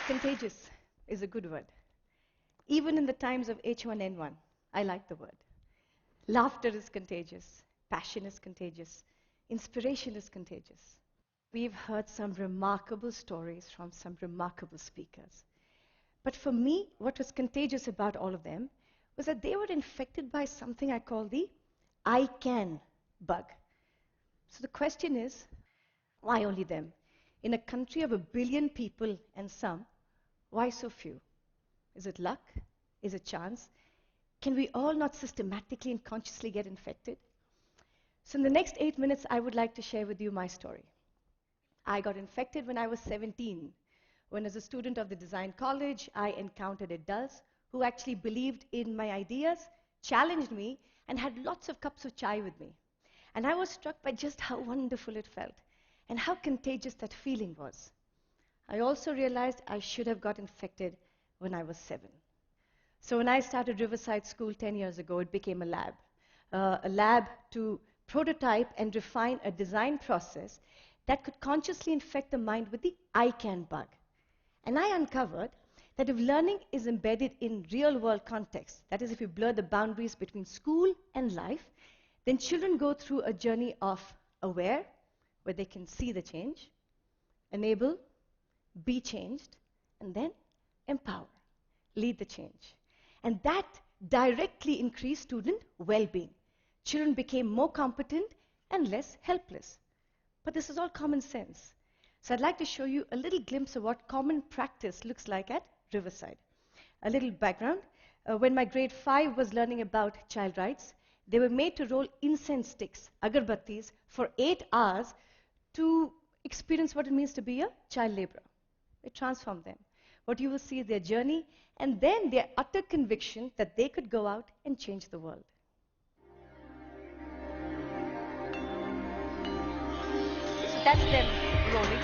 Contagious is a good word. Even in the times of H1N1, I like the word. Laughter is contagious. Passion is contagious. Inspiration is contagious. We've heard some remarkable stories from some remarkable speakers. But for me, what was contagious about all of them was that they were infected by something I call the I can bug. So the question is, why only them? In a country of 1 billion people and some, why so few? Is it luck? Is it chance? Can we all not systematically and consciously get infected? So in the next 8 minutes, I would like to share with you my story. I got infected when I was 17, when as a student of the design college, I encountered adults who actually believed in my ideas, challenged me, and had lots of cups of chai with me. And I was struck by just how wonderful it felt and how contagious that feeling was. I also realized I should have got infected when I was 7. So when I started Riverside School 10 years ago, it became a lab to prototype and refine a design process that could consciously infect the mind with the I can bug. And I uncovered that if learning is embedded in real-world context, that is, if you blur the boundaries between school and life, then children go through a journey of aware, where they can see the change, enable, be changed, and then empower, lead the change. And that directly increased student well-being. Children became more competent and less helpless. But this is all common sense. So I'd like to show you a little glimpse of what common practice looks like at Riverside. A little background. When my grade 5 was learning about child rights, they were made to roll incense sticks, agarbattis, for 8 hours to experience what it means to be a child laborer. It transformed them. What you will see is their journey and then their utter conviction that they could go out and change the world. So that's them rolling.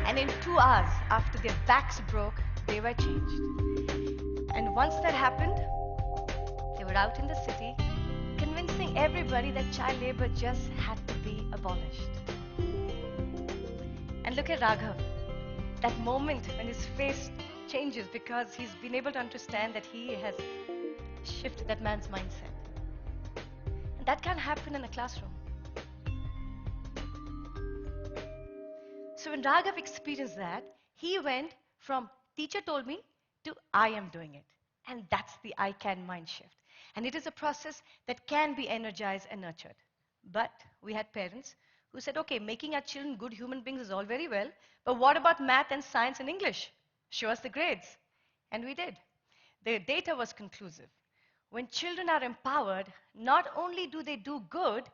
And in 2 hours, after their backs broke, they were changed. And once that happened, they were out in the city, convincing everybody that child labor just had to be abolished. And look at Raghav. That moment when his face changes because he's been able to understand that he has shifted that man's mindset. And that can't happen in a classroom. So when Raghav experienced that, he went from teacher told me to I am doing it. And that's the I can mind shift. And it is a process that can be energized and nurtured. But we had parents who said, okay, making our children good human beings is all very well, but what about math and science and English? Show us the grades. And we did. The data was conclusive. When children are empowered, not only do they do good,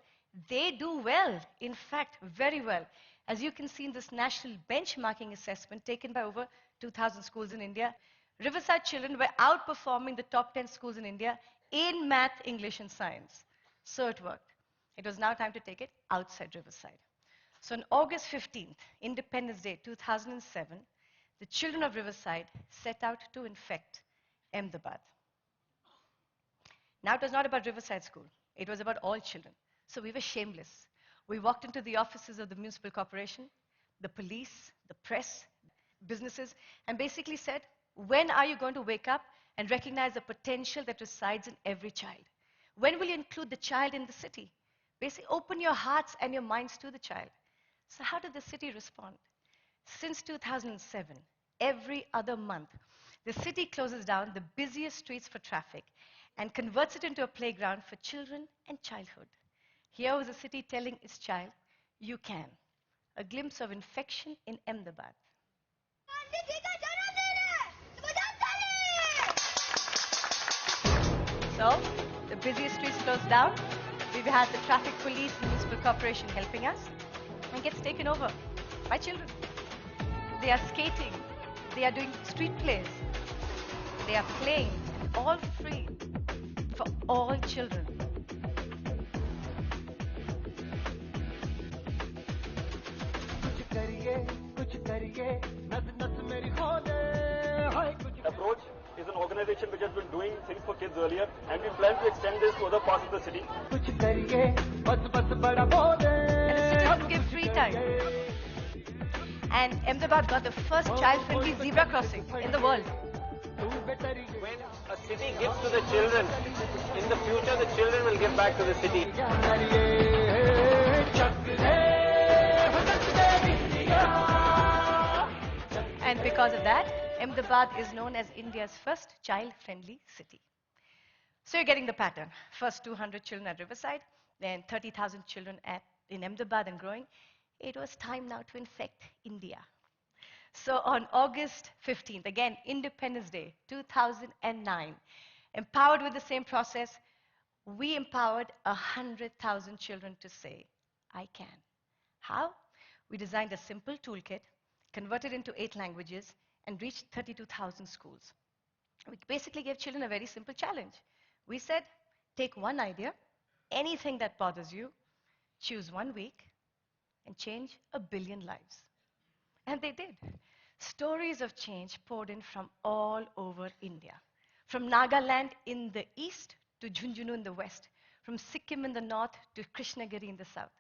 they do well. In fact, very well. As you can see in this national benchmarking assessment taken by over 2,000 schools in India, Riverside children were outperforming the top 10 schools in India in math, English, and science. So it worked. It was now time to take it outside Riverside. So on August 15th, Independence Day 2007, the children of Riverside set out to infect Ahmedabad. Now it was not about Riverside School. It was about all children. So we were shameless. We walked into the offices of the municipal corporation, the police, the press, businesses, and basically said, when are you going to wake up and recognize the potential that resides in every child? When will you include the child in the city? Basically, open your hearts and your minds to the child. So how did the city respond? Since 2007, every other month, the city closes down the busiest streets for traffic and converts it into a playground for children and childhood. Here was the city telling its child, you can. A glimpse of infection in Ahmedabad. So, the busiest streets closed down. We've had the traffic police and municipal corporation helping us, and gets taken over by children. They are skating. They are doing street plays. They are playing, all free, for all children. Approach is an organization which has been doing things for kids earlier, and we plan to extend this to other parts of the city. And the students give free time. And Ahmedabad got the first child-friendly zebra crossing in the world. When a city gives to the children, in the future the children will give back to the city. And because of that, Ahmedabad is known as India's first child-friendly city. So you're getting the pattern. First 200 children at Riverside, then 30,000 children in Ahmedabad and growing. It was time now to infect India. So on August 15th, again, Independence Day, 2009, empowered with the same process, we empowered 100,000 children to say, I can. How? We designed a simple toolkit, converted into 8 languages, and reached 32,000 schools. We basically gave children a very simple challenge. We said, take one idea, anything that bothers you, choose 1 week, and change 1 billion lives. And they did. Stories of change poured in from all over India. From Nagaland in the east to Jhunjhunu in the west. From Sikkim in the north to Krishnagiri in the south.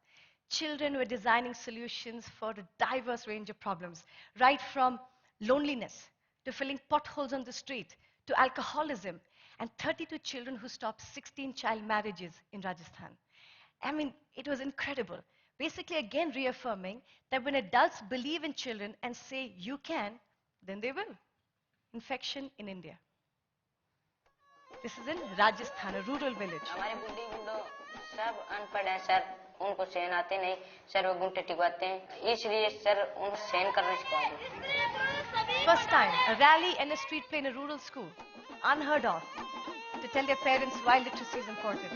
Children were designing solutions for a diverse range of problems, right from loneliness to filling potholes on the street to alcoholism, and 32 children who stopped 16 child marriages in Rajasthan. I mean, it was incredible. Basically, again, reaffirming that when adults believe in children and say, you can, then they will. Infection in India. This is in Rajasthan, a rural village. हमारे बुढ़े बुढ़ो सब अनपढ़ हैं sir, उनको सहन आते नहीं, सर वो घूंटे टिकवाते हैं, इसलिए सर उनको सहन करना सिखा दो. First time, a rally and a street play in a rural school, unheard of, to tell their parents why literacy is important.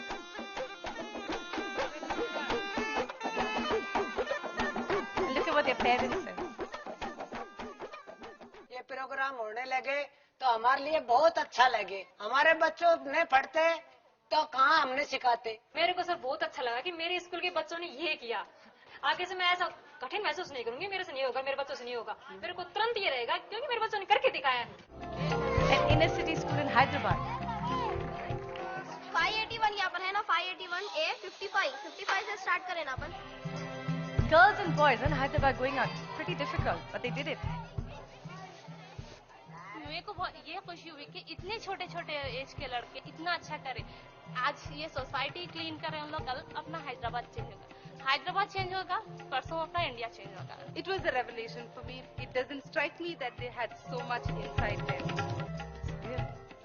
And look at what their parents said. ये programme होने लगे तो हमारे लिए बहुत अच्छा लगे. हमारे बच्चों ने पढ़ते तो कहाँ हमने सिखाते. मेरे को सर बहुत अच्छा लगा कि मेरे स्कूल के बच्चों ने ये किया. आगे से मैं ऐसा कठिन महसूस नहीं करूंगी, मेरे से नहीं होगा, मेरे बच्चों से नहीं होगा. मेरे को तुरंत ये रहेगा क्योंकि मेरे बच्चों ने करके दिखाया है. An inner city school in Hyderabad. 581 यहाँ पर है ना, 581A 55 से स्टार्ट करें ना अपन. Girls and boys in Hyderabad going out. Pretty difficult, but they did it. मेरे को ये खुशी हुई कि इतने छोटे छोटे एज के लड़के इतना अच्छा करे. आज ये सोसाइटी क्लीन कर रहे हैं हम लोग, कल अपना हैदराबाद चेंज होगा. हैदराबाद चेंज होगा, परसों अपना इंडिया चेंज होगा. It was a revelation for me. It doesn't strike me that they had so much inside them.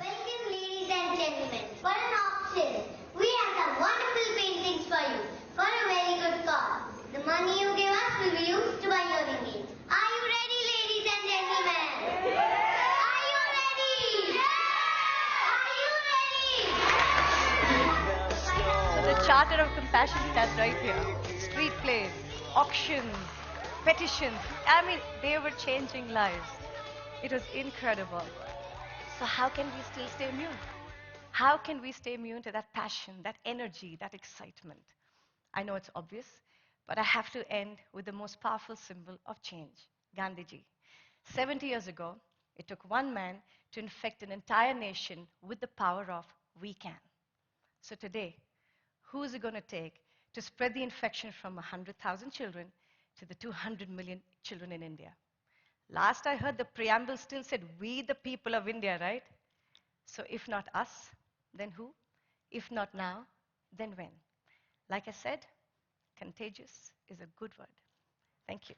Welcome ladies and gentlemen. For an auction, we have some wonderful paintings for you for a very good cause. The money you give us will be used to buy your engagement. Are you ready, ladies and gentlemen? Are you ready? Are you ready? So the Charter of Compassion stands right here. Street plays, auctions, petitions. I mean, they were changing lives. It was incredible. So how can we still stay immune? How can we stay immune to that passion, that energy, that excitement? I know it's obvious, but I have to end with the most powerful symbol of change, Gandhiji. 70 years ago, it took one man to infect an entire nation with the power of we can. So today, who is it going to take to spread the infection from 100,000 children to the 200 million children in India? Last I heard, the preamble still said, we the people of India, right? So if not us, then who? If not now, then when? Like I said, contagious is a good word. Thank you.